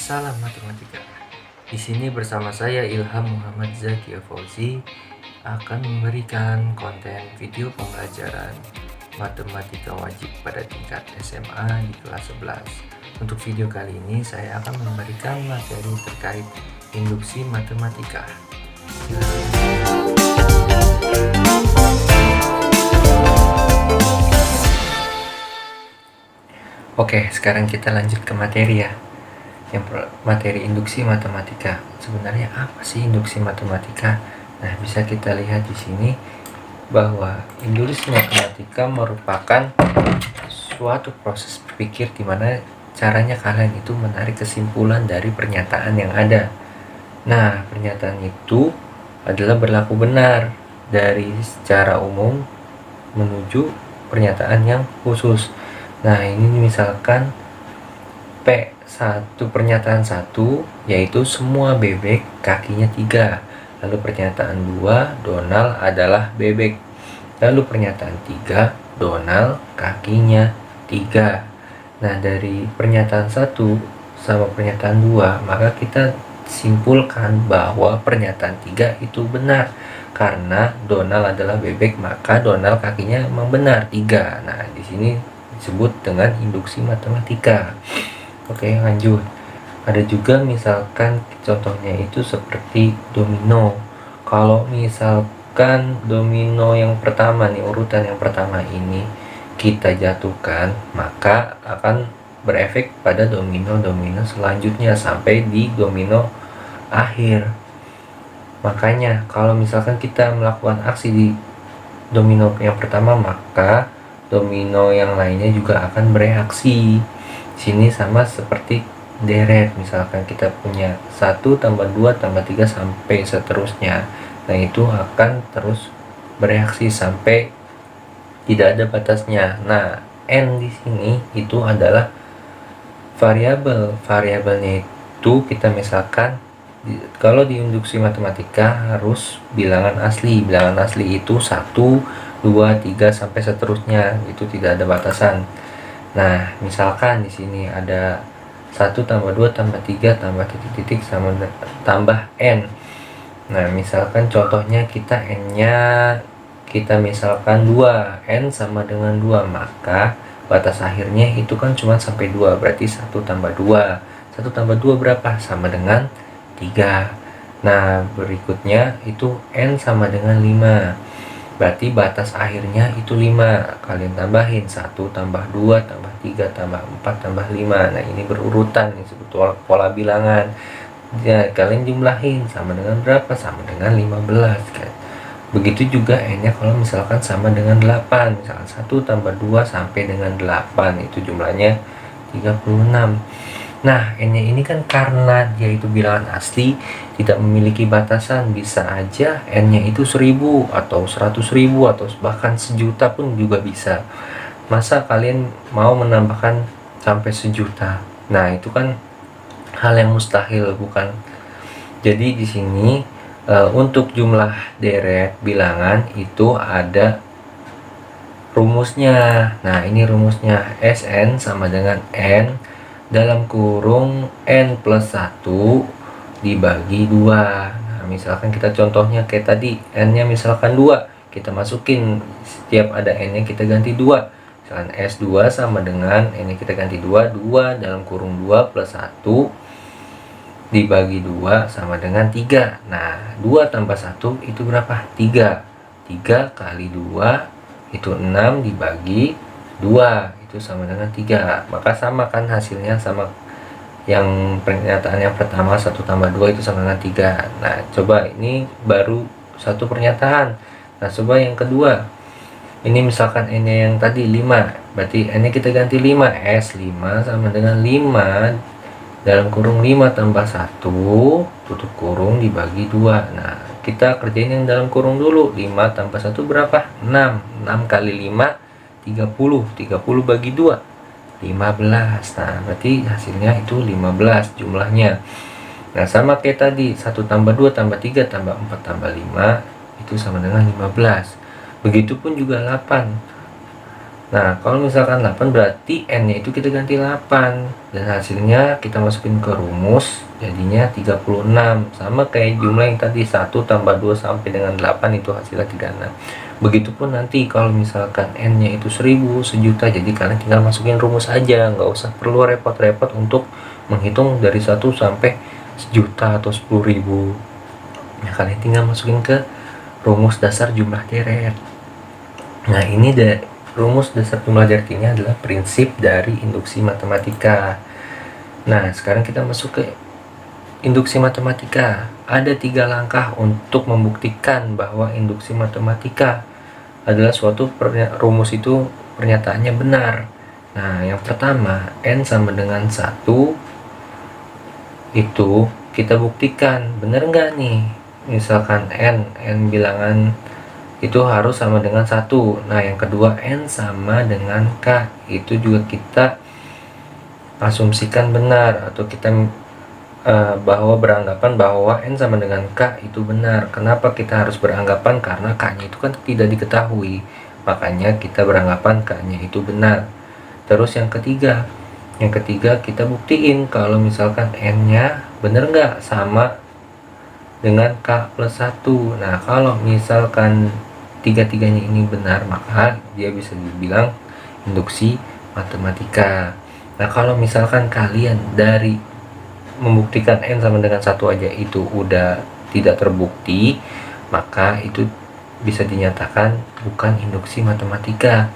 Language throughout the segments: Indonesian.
Salam matematika. Di sini bersama saya Ilham Muhammad Zakia Fauzi akan memberikan konten video pembelajaran matematika wajib pada tingkat SMA di kelas 11. Untuk video kali ini saya akan memberikan materi terkait induksi matematika. Oke, sekarang kita lanjut ke materi ya. Yang materi induksi matematika. Sebenarnya apa sih induksi matematika? Nah, bisa kita lihat di sini bahwa induksi matematika merupakan suatu proses berpikir di mana caranya kalian itu menarik kesimpulan dari pernyataan yang ada. Nah, pernyataan itu adalah berlaku benar dari secara umum menuju pernyataan yang khusus. Nah, ini misalkan satu pernyataan 1 yaitu semua bebek kakinya 3. Lalu pernyataan 2, Donald adalah bebek. Lalu pernyataan 3, Donald kakinya 3. Nah, dari pernyataan 1 sama pernyataan 2, maka kita simpulkan bahwa pernyataan 3 itu benar. Karena Donald adalah bebek, maka Donald kakinya memang benar 3. Nah, di sini disebut dengan induksi matematika. Oke, lanjut. Ada juga misalkan contohnya itu seperti domino. Kalau misalkan domino yang pertama nih, urutan yang pertama ini kita jatuhkan, maka akan berefek pada domino-domino selanjutnya sampai di domino akhir. Makanya kalau misalkan kita melakukan aksi di domino yang pertama, maka domino yang lainnya juga akan bereaksi. Sini sama seperti deret, misalkan kita punya 1 tambah 2 tambah 3 sampai seterusnya. Nah, itu akan terus bereaksi sampai tidak ada batasnya. Nah, n di sini itu adalah variabel. Variabelnya itu kita misalkan kalau di induksi matematika harus bilangan asli. Bilangan asli itu 1, 2, 3 sampai seterusnya. Itu tidak ada batasan. Nah, misalkan di sini ada 1 tambah 2 tambah 3 tambah titik-titik sama tambah n. Nah, misalkan contohnya kita n-nya kita misalkan 2, n sama dengan 2, maka batas akhirnya itu kan cuma sampai 2, berarti 1 tambah 2. 1 tambah 2 berapa? Sama dengan 3. Nah, berikutnya itu n sama dengan 5. Berarti batas akhirnya itu 5. Kalian tambahin 1 tambah 2 tambah 3 tambah 4 tambah 5. Nah, ini berurutan, ini sebetulnya pola bilangan. Ya, kalian jumlahin sama dengan berapa? Sama dengan 15 kan. Begitu juga n-nya kalau misalkan sama dengan 8. Misalkan 1 tambah 2 sampai dengan 8, itu jumlahnya 36. Nah, n-nya ini kan karena dia itu bilangan asli, tidak memiliki batasan, bisa aja n-nya itu 1000 atau 100.000 atau bahkan sejuta pun juga bisa. Masa kalian mau menambahkan sampai sejuta? Nah, itu kan hal yang mustahil, bukan? Jadi di sini untuk jumlah deret bilangan itu ada rumusnya. Nah, ini rumusnya. Sn sama dengan n dalam kurung n plus 1 dibagi 2. Nah, misalkan kita contohnya kayak tadi, n-nya misalkan 2, kita masukin setiap ada n-nya kita ganti 2. Misalkan S2 sama dengan n-nya kita ganti 2, 2 dalam kurung 2 plus 1 dibagi 2 sama dengan 3. Nah, 2 tambah 1 itu berapa? 3. 3 kali 2 itu 6 dibagi 2. Itu sama dengan 3. Maka sama kan hasilnya, sama yang pernyataan yang pertama 1 tambah 2 itu sama dengan 3. Nah, coba ini baru satu pernyataan. Nah, coba yang kedua. Ini misalkan n-nya yang tadi 5. Berarti n-nya kita ganti 5. S5 sama dengan 5 dalam kurung 5 tambah 1 tutup kurung dibagi 2. Nah, kita kerjain yang dalam kurung dulu. 5 tambah 1 berapa? 6. 6 kali 5 30. 30 bagi 2 15. Nah, berarti hasilnya itu 15 jumlahnya. Nah, sama kayak tadi, 1 tambah 2 tambah 3 tambah 4 tambah 5 itu sama dengan 15. Begitupun juga 8. Nah, kalau misalkan 8 berarti N-nya itu kita ganti 8. Dan hasilnya kita masukin ke rumus, jadinya 36. Sama kayak jumlah yang tadi, 1 tambah 2 sampai dengan 8 itu hasilnya 36. Begitupun nanti kalau misalkan N-nya itu 1000, sejuta, jadi kalian tinggal masukin rumus aja. Nggak usah perlu repot-repot untuk menghitung dari 1 sampai sejuta atau 10.000. Nah, kalian tinggal masukin ke rumus dasar jumlah deret. Nah, ini rumus dasar jumlah deret ini adalah prinsip dari induksi matematika. Nah, sekarang kita masuk ke induksi matematika. Ada 3 langkah untuk membuktikan bahwa induksi matematika adalah suatu rumus itu pernyataannya benar. Nah, yang pertama, N sama dengan 1 itu kita buktikan benar nggak nih. Misalkan N bilangan itu harus sama dengan 1. Nah, yang kedua, N sama dengan K. Itu juga kita asumsikan benar, atau kita bahwa beranggapan bahwa N sama dengan K itu benar. Kenapa kita harus beranggapan? Karena K-nya itu kan tidak diketahui. Makanya kita beranggapan K-nya itu benar. Terus yang ketiga kita buktiin kalau misalkan N-nya benar nggak sama dengan K plus 1. Nah, kalau misalkan tiga-tiganya ini benar, maka dia bisa dibilang induksi matematika. Nah, kalau misalkan kalian dari membuktikan N sama dengan 1 aja itu udah tidak terbukti, maka itu bisa dinyatakan bukan induksi matematika.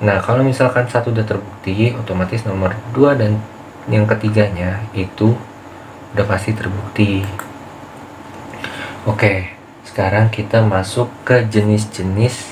Nah, kalau misalkan 1 udah terbukti, otomatis nomor 2 dan yang ketiganya itu udah pasti terbukti. Oke, sekarang kita masuk ke jenis-jenis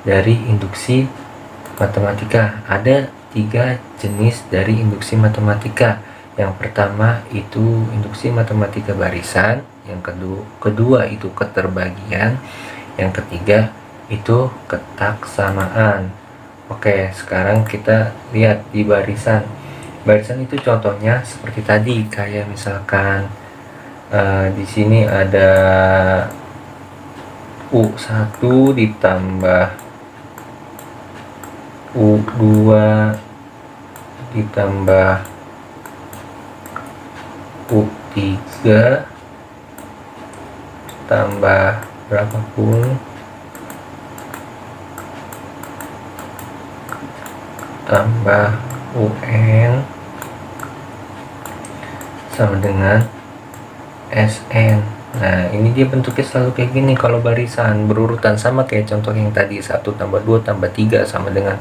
dari induksi matematika. Ada 3 jenis dari induksi matematika. Yang pertama itu induksi matematika barisan, yang kedua itu keterbagian, yang ketiga itu ketaksamaan. Oke, sekarang kita lihat di barisan. Barisan itu contohnya seperti tadi, kayak misalkan di sini ada U1 ditambah U2 ditambah U3 tambah berapapun tambah UN sama dengan SN. Nah, ini dia bentuknya selalu kayak gini kalau barisan berurutan, sama kayak contoh yang tadi, 1 tambah 2 tambah 3 sama dengan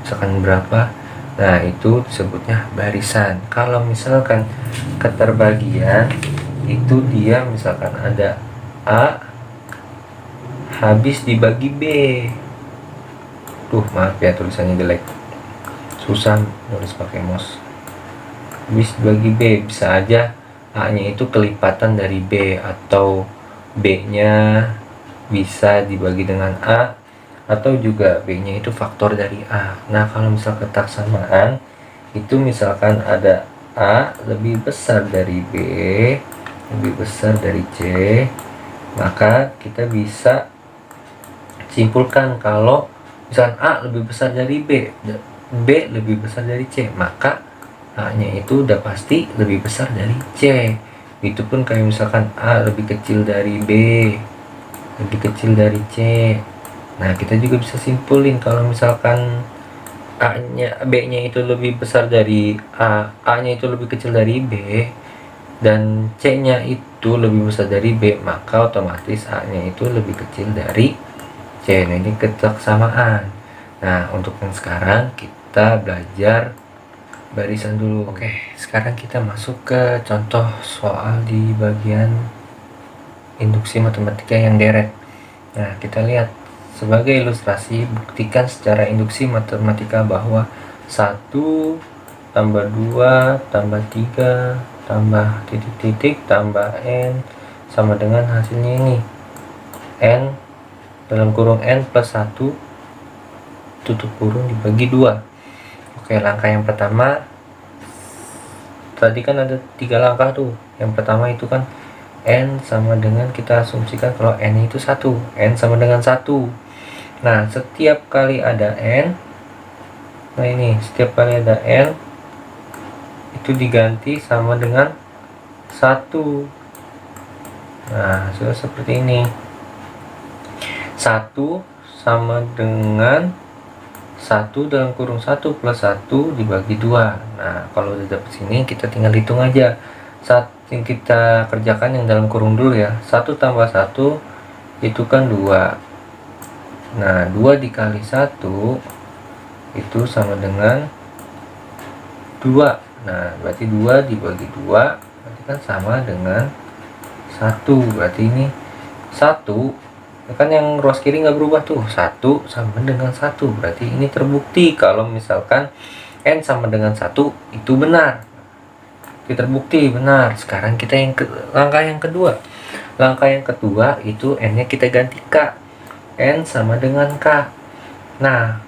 misalkan berapa. Nah, itu disebutnya barisan. Kalau misalkan keterbagian itu dia misalkan ada A habis dibagi B. Maaf ya tulisannya jelek, susah nulis pakai mouse. Habis dibagi B, bisa aja A-nya itu kelipatan dari B, atau B-nya bisa dibagi dengan A, atau juga B-nya itu faktor dari A. Nah, kalau misal ketaksamaan itu misalkan ada A lebih besar dari B, lebih besar dari C, maka kita bisa simpulkan kalau misalkan A lebih besar dari B, B lebih besar dari C, maka A-nya itu udah pasti lebih besar dari C. Itu pun kayak misalkan A lebih kecil dari B, lebih kecil dari C. Nah, kita juga bisa simpulin kalau misalkan B-nya itu lebih besar dari A-nya itu lebih kecil dari B, dan C-nya itu lebih besar dari B, maka otomatis A-nya itu lebih kecil dari C. Nah, ini ketaksamaan. Nah, untuk yang sekarang kita belajar barisan dulu. Oke, sekarang kita masuk ke contoh soal di bagian induksi matematika yang deret. Nah, kita lihat sebagai ilustrasi, buktikan secara induksi matematika bahwa 1 tambah 2 tambah 3 tambah titik-titik tambah N sama dengan hasilnya ini N dalam kurung N plus 1 tutup kurung dibagi 2. Oke, langkah yang pertama tadi kan ada 3 langkah tuh. Yang pertama itu kan N sama dengan, kita asumsikan kalau N itu 1, N sama dengan 1. Nah, setiap kali ada N Nah ini setiap kali ada N itu diganti sama dengan 1. Nah sudah seperti ini. 1 sama dengan 1 dalam kurung 1 plus 1 dibagi 2. Nah kalau udah dapet sini kita tinggal hitung aja. Saat yang kita kerjakan yang dalam kurung dulu ya. 1 tambah 1 itu kan 2. Nah 2 dikali 1 itu sama dengan 2. Nah berarti 2 dibagi 2 berarti kan sama dengan 1. Berarti ini 1 kan yang ruas kiri nggak berubah tuh, 1 sama dengan 1. Berarti ini terbukti kalau misalkan N sama dengan 1 itu benar. Itu terbukti benar. Sekarang kita langkah yang kedua. Langkah yang kedua itu N nya kita ganti K. N sama dengan K. Nah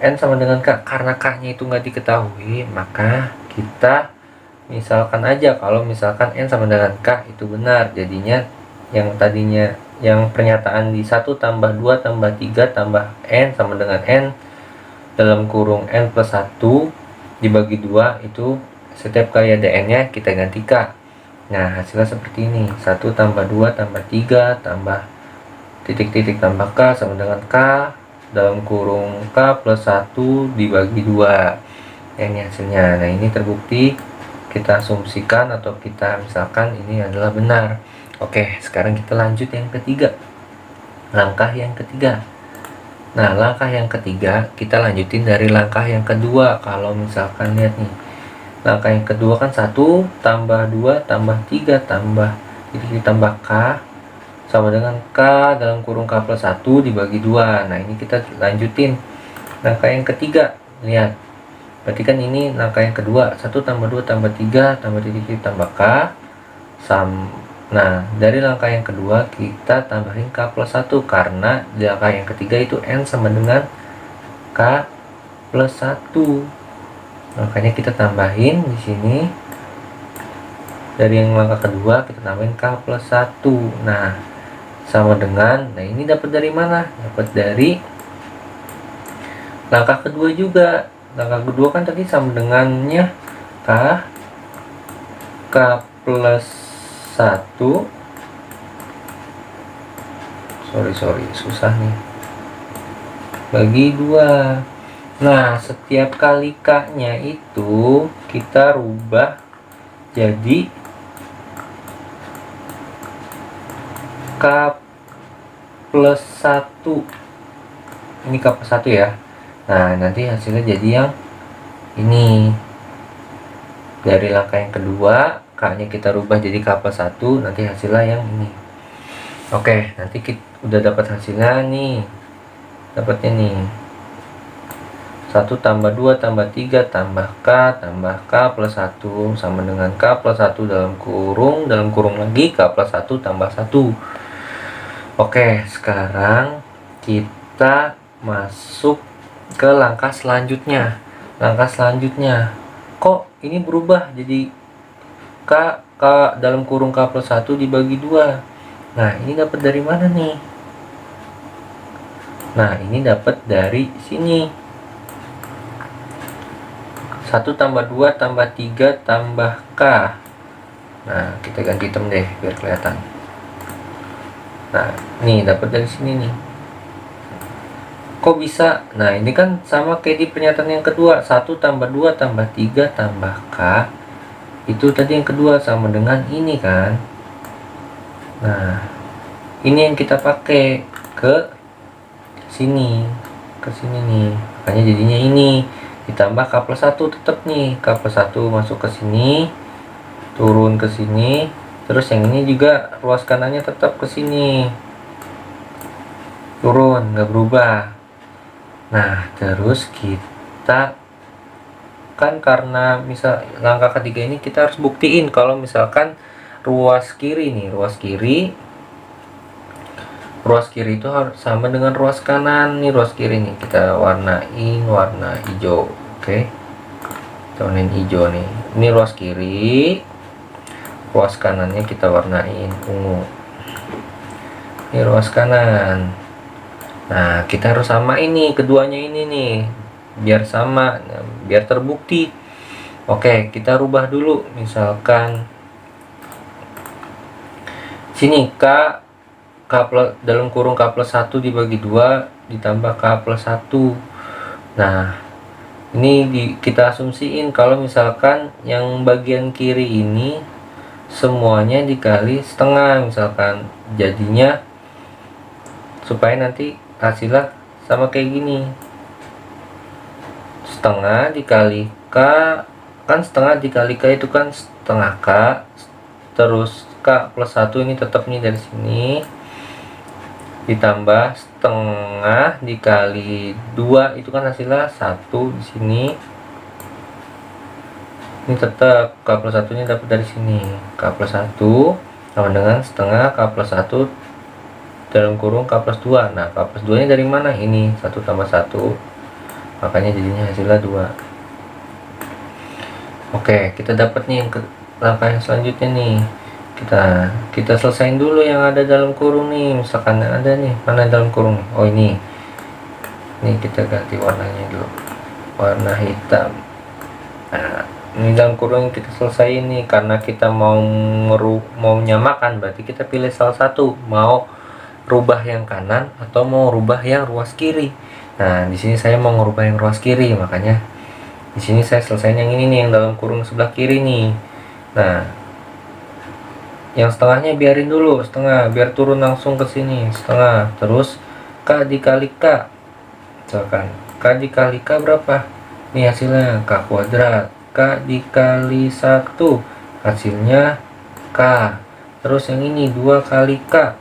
N sama dengan K, karena K nya itu nggak diketahui, maka kita misalkan aja kalau misalkan N sama dengan K itu benar, jadinya yang tadinya yang pernyataan di 1 tambah 2 tambah 3 tambah N sama dengan N dalam kurung N plus 1 dibagi 2 itu setiap kali ada N nya kita ganti K. Nah hasilnya seperti ini, 1 tambah 2 tambah 3 tambah titik-titik tambah K sama dengan K dalam kurung K plus 1 dibagi 2. Ini hasilnya. Nah ini terbukti, kita asumsikan atau kita misalkan ini adalah benar. Oke, sekarang kita lanjut yang ketiga. Langkah yang ketiga. Nah langkah yang ketiga kita lanjutin dari langkah yang kedua. Kalau misalkan lihat nih, langkah yang kedua kan 1 tambah 2 tambah 3 tambah titik tambah K sama dengan K dalam kurung K plus 1 dibagi 2. Nah ini kita lanjutin langkah yang ketiga. Lihat, berarti kan ini langkah yang kedua, 1 tambah 2 tambah 3 tambah titik tambah K nah dari langkah yang kedua kita tambahin K plus 1 karena di langkah yang ketiga itu N sama dengan K plus 1. Makanya kita tambahin di sini dari yang langkah kedua kita tambahin K plus 1. Nah sama dengan, nah ini dapat dari mana? Dapat dari langkah kedua juga. Langkah kedua kan tadi sama dengannya K plus 1. Sorry susah nih, bagi 2. Nah setiap kali K nya itu kita rubah jadi K plus 1. Ini K plus 1 ya. Nah nanti hasilnya jadi yang ini. Dari langkah yang kedua K nya kita rubah jadi K plus 1, nanti hasilnya yang ini. Oke, nanti kita udah dapat hasilnya nih. Dapatnya nih 1 tambah 2 tambah 3 tambah K plus 1 sama dengan K plus 1 dalam kurung lagi K plus 1 tambah 1. Oke, sekarang kita masuk ke langkah selanjutnya. Langkah selanjutnya, kok ini berubah jadi K dalam kurung K plus 1 dibagi 2. Nah ini dapat dari mana nih? Nah ini dapat dari sini, 1 tambah 2 tambah 3 tambah K. Nah kita ganti hitam deh biar kelihatan. Nah nih dapat dari sini nih. Kok bisa? Nah ini kan sama kayak di pernyataan yang kedua, 1 tambah 2 tambah 3 tambah K. Itu tadi yang kedua sama dengan ini kan. Nah ini yang kita pakai ke sini nih, makanya jadinya ini ditambah K plus 1 tetap nih, K plus 1 masuk ke sini, turun ke sini, terus yang ini juga ruas kanannya tetap ke sini, turun, nggak berubah. Nah terus kita kan karena misal langkah ketiga ini kita harus buktiin kalau misalkan ruas kiri itu harus sama dengan ruas kanan nih. Ruas kiri nih kita warnain warna hijau. Oke, kita warnain hijau nih, ini ruas kiri. Ruas kanannya kita warnain ungu, ini ruas kanan. Nah kita harus sama ini keduanya ini nih, biar sama, nah, biar terbukti. Oke, kita rubah dulu. Misalkan sini K plus, dalam kurung K plus 1 dibagi 2 ditambah K plus 1. Nah, ini kita asumsiin kalau misalkan yang bagian kiri ini semuanya dikali setengah, misalkan jadinya, supaya nanti hasilnya sama kayak gini, setengah dikali K, kan setengah dikali K itu kan setengah K, terus K plus 1 ini tetap nih dari sini, ditambah setengah dikali 2 itu kan hasilnya 1 di sini. Ini tetap K plus 1 nya dapat dari sini, K plus 1 sama dengan setengah K plus 1 dalam kurung K plus 2. Nah, K plus 2 nya dari mana? Ini 1 tambah 1, makanya jadinya hasilnya 2. Oke, kita dapat nih yang langkah yang selanjutnya nih. Kita selesain dulu yang ada dalam kurung nih. Misalkan ada nih, mana dalam kurung? Oh, ini kita ganti warnanya dulu, warna hitam. Nah, ini dalam kurung yang kita selesaiin nih, karena kita mau menyamakan, berarti kita pilih salah satu, mau rubah yang kanan atau mau rubah yang ruas kiri. Nah, di sini saya mau ngerubah yang ruas kiri, makanya di sini saya selesaiin yang ini nih, yang dalam kurung sebelah kiri nih. Nah, yang setengahnya biarin dulu setengah, biar turun langsung ke sini setengah. Terus K dikali K, misalkan K dikali K berapa? Ini hasilnya K kuadrat. K dikali 1 hasilnya K. Terus yang ini 2 kali K,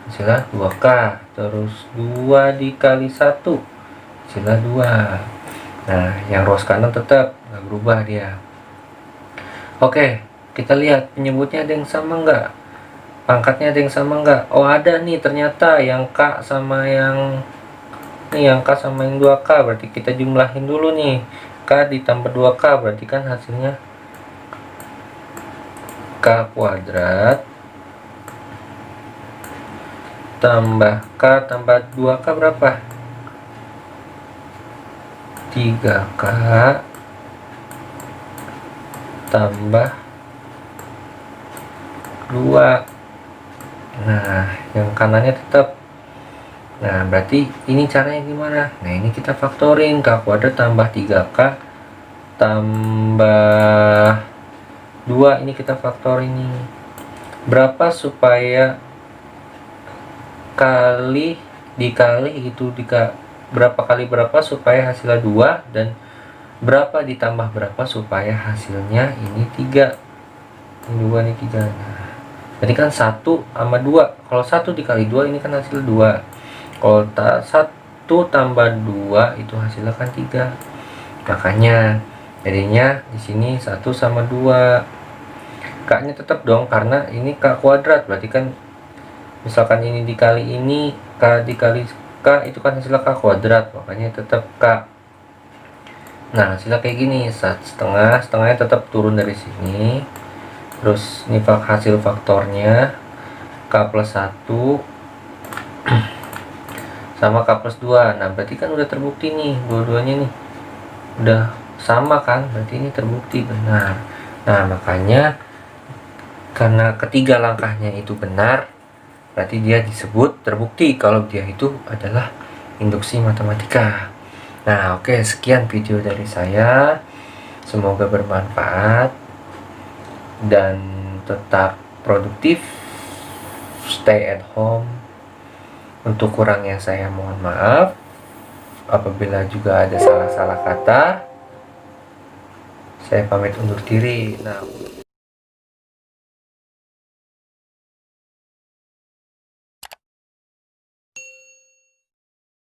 hasilnya 2K. Terus 2 dikali 1 hasilnya 2. Nah, yang ruas kanan tetap nggak berubah dia. Oke, kita lihat penyebutnya ada yang sama nggak? Pangkatnya ada yang sama nggak? Oh, ada nih ternyata, yang K sama yang ini, yang K sama yang 2K. Berarti kita jumlahin dulu nih. K ditambah 2K berarti kan hasilnya K kuadrat tambah K tambah 2K berapa? 3K tambah 2. Nah, yang kanannya tetap. Nah, berarti ini caranya gimana? Nah, ini kita faktorin, K kuadrat tambah 3K tambah 2, ini kita faktorin ini. Berapa supaya kali dikali itu berapa kali berapa supaya hasilnya 2, dan berapa ditambah berapa supaya hasilnya ini 3. Ini 2, ini 3. Nah, jadi kan 1 sama 2. Kalau 1 dikali 2 ini kan hasil 2. Kalau 1 tambah 2 itu hasilnya kan 3. Makanya jadinya di sini 1 sama 2. K-nya tetap dong, karena ini K kuadrat. Berarti kan misalkan ini dikali ini, K dikali K itu kan hasilnya K kuadrat, makanya tetap K. Nah, hasilnya kayak gini, setengahnya tetap turun dari sini. Terus ini hasil faktornya K plus 1 sama K plus 2. Nah, berarti kan udah terbukti nih, dua-duanya nih udah sama kan, berarti ini terbukti benar. Nah, makanya karena ketiga langkahnya itu benar, berarti dia disebut terbukti kalau dia itu adalah induksi matematika. Nah, oke, sekian video dari saya. Semoga bermanfaat dan tetap produktif. Stay at home. Untuk kurangnya saya mohon maaf. Apabila juga ada salah-salah kata, saya pamit undur diri. Nah,